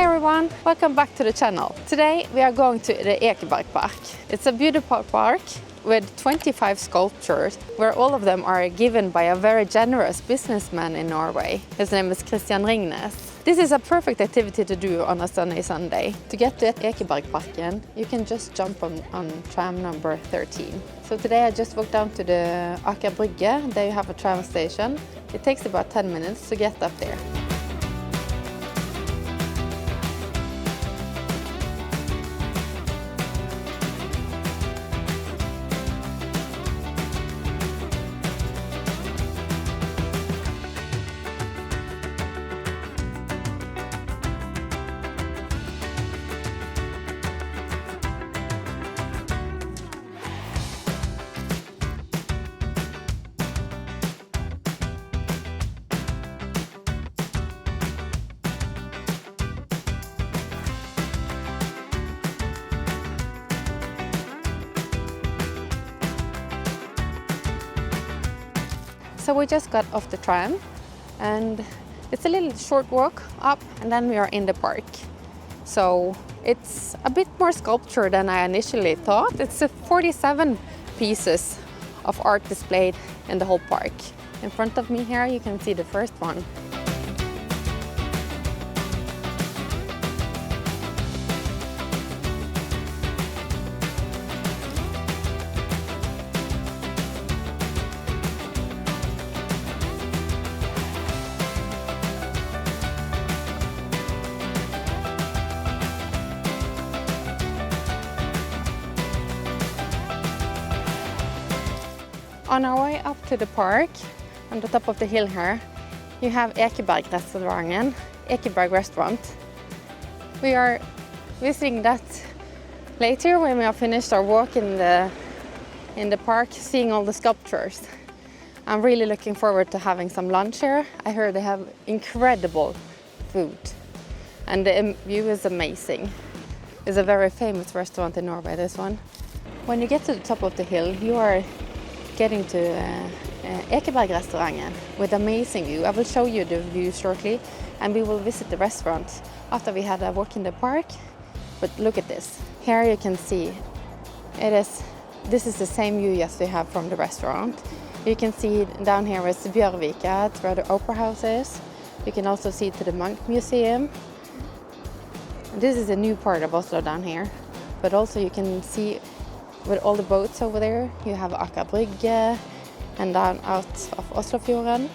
everyone, welcome back to the channel. Today we are going to the Ekeberg Park. It's a beautiful park with 25 sculptures, where all of them are given by a very generous businessman in Norway. His name is Christian Ringnes. This is a perfect activity to do on a sunny Sunday. To get to Ekebergparken, you can just jump on tram number 13. So today I just walked down to the Ekeberg. There you have a tram station. It takes about 10 minutes to get up there. So we just got off the tram and it's a little short walk up and then we are in the park. So it's a bit more sculpture than I initially thought. It's 47 pieces of art displayed in the whole park. In front of me here you can see the first one. On our way up to the park, on the top of the hill here, you have Ekeberg Restaurant, Ekeberg Restaurant. We are visiting that later when we have finished our walk in the park, seeing all the sculptures. I'm really looking forward to having some lunch here. I heard they have incredible food and the view is amazing. It's a very famous restaurant in Norway, this one. When you get to the top of the hill, you are getting to Ekeberg Restaurant with amazing view. I will show you the view shortly and we will visit the restaurant after we had a walk in the park. But look at this. Here you can see this is the same view as we have from the restaurant. You can see down here is Bjørvika, where the opera house is. You can also see to the Monk Museum. This is a new part of Oslo down here, but also you can see with all the boats over there, you have Ekeberg and down out of Oslofjorden.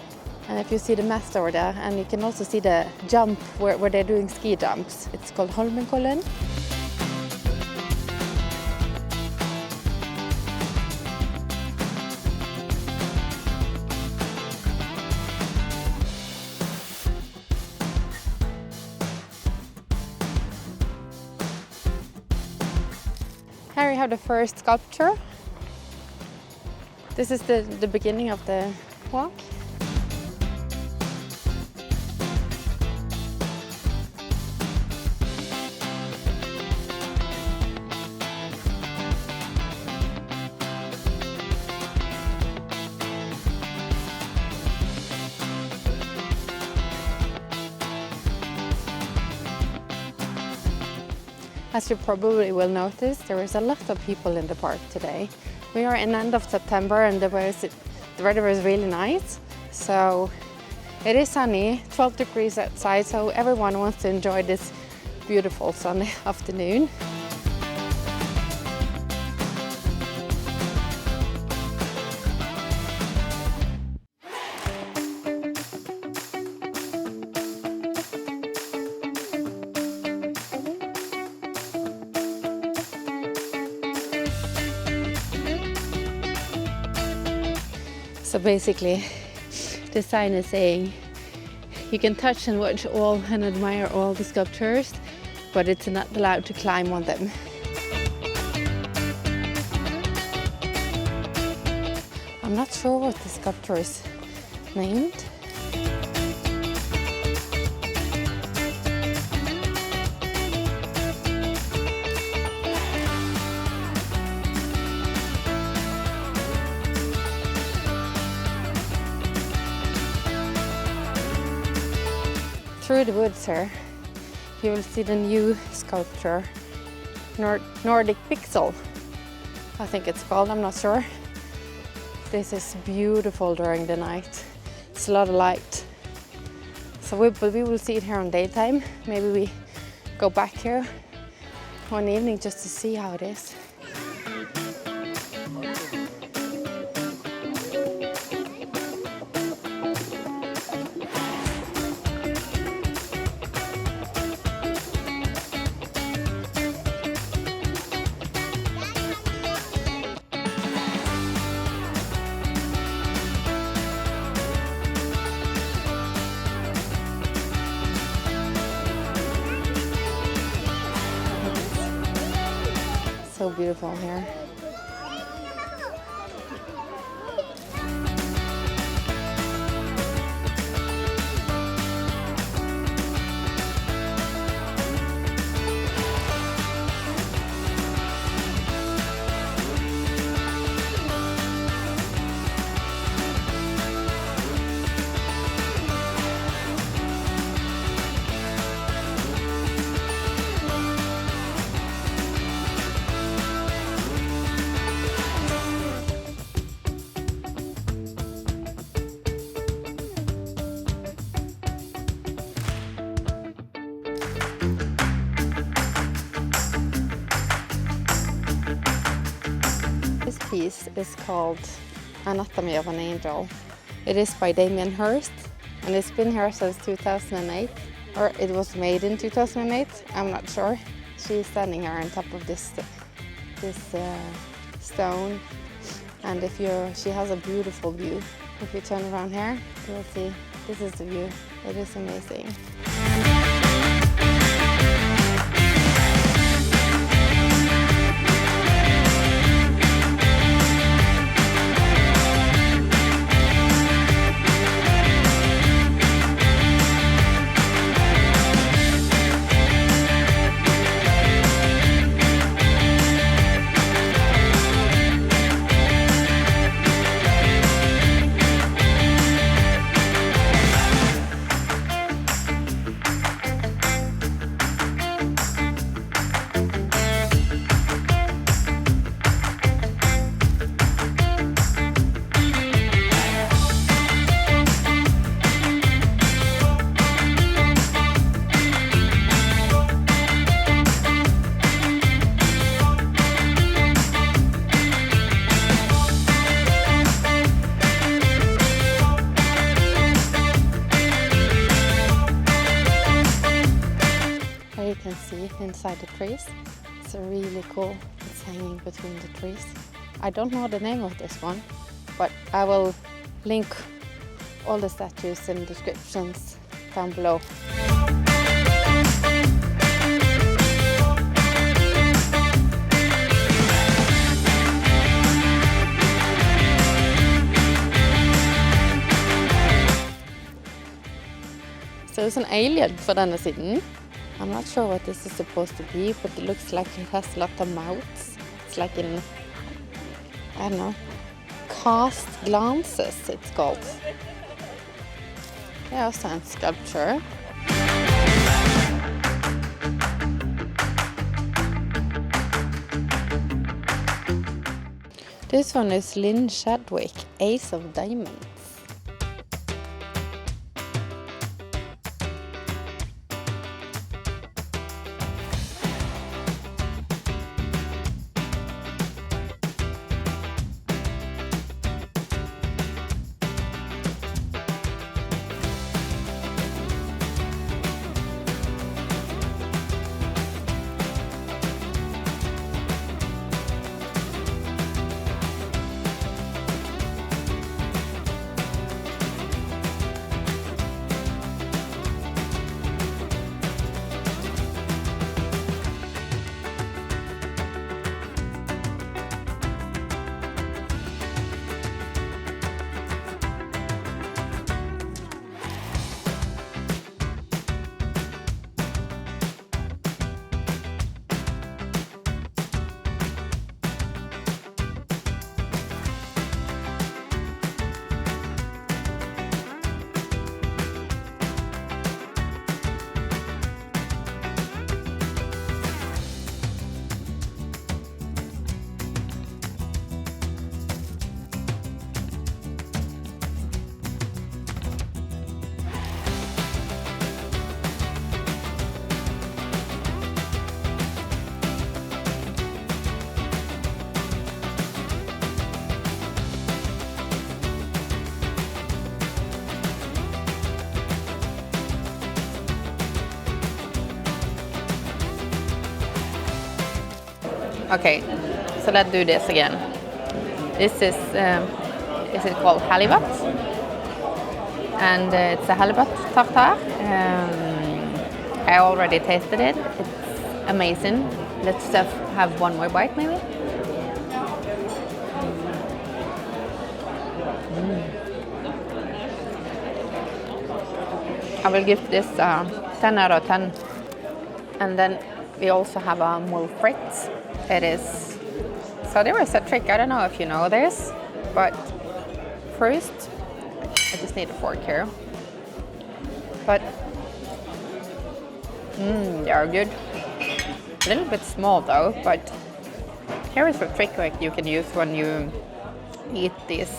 And if you see the mast over there, and you can also see the jump where they're doing ski jumps. It's called Holmenkollen. Here we have the first sculpture. This is the beginning of the walk. As you probably will notice, there is a lot of people in the park today. We are in end of September and the weather is really nice. So it is sunny, 12 degrees outside, so everyone wants to enjoy this beautiful sunny afternoon. So basically, the sign is saying you can touch and watch all and admire all the sculptures, but it's not allowed to climb on them. I'm not sure what the sculpture is named. through the woods here, you will see the new sculpture, Nordic Pixel, I think it's called, I'm not sure. This is beautiful during the night. It's a lot of light. So we will see it here on daytime. Maybe we go back here one evening just to see how it is. So beautiful here. This piece is called Anatomy of an Angel. It is by Damien Hirst and it's been here since 2008, or it was made in 2008, I'm not sure. She's standing here on top of this stone, and she has a beautiful view. If you turn around here, you'll see this is the view. It is amazing. You can see inside the trees. It's really cool. It's hanging between the trees. I don't know the name of this one, but I will link all the statues in the descriptions down below. So there's an alien på denne siden. I'm not sure what this is supposed to be, but it looks like it has a lot of mouths. It's like in, I don't know, cast glances it's called. Yeah, also a sculpture. This one is Lynn Chadwick, Ace of Diamonds. Okay, so let's do this again. This is it called halibut? And it's a halibut tartare. I already tasted it. It's amazing. Let's just have one more bite, maybe. I will give this 10 out of 10. And then we also have a mole frit. It is, so there is a trick, I don't know if you know this, but first, I just need a fork here. But, they are good. A little bit small though, but here is a trick like you can use when you eat these.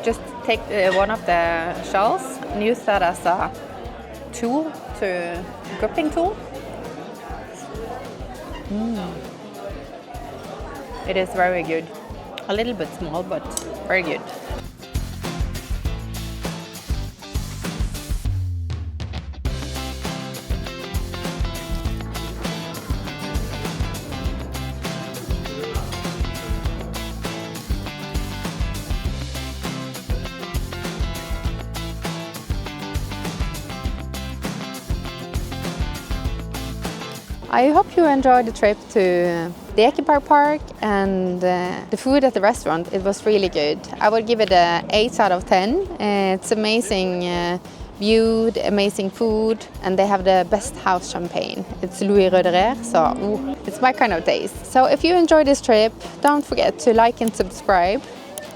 Just take one of the shells and use that as a tool, gripping tool. It is very good. A little bit small, but very good. I hope you enjoyed the trip to the Ekeberg Park and the food at the restaurant. It was really good. I would give it a 8 out of 10. It's amazing view, amazing food, and they have the best house champagne. It's Louis Roederer, so it's my kind of taste. So if you enjoyed this trip, don't forget to like and subscribe.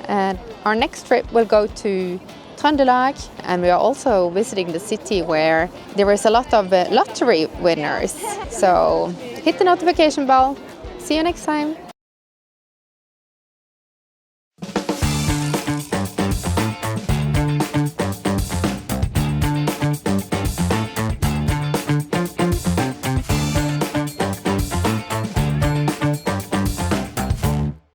Our next trip will go to Trøndelag, and we are also visiting the city where there is a lot of lottery winners. So hit the notification bell. See you next time.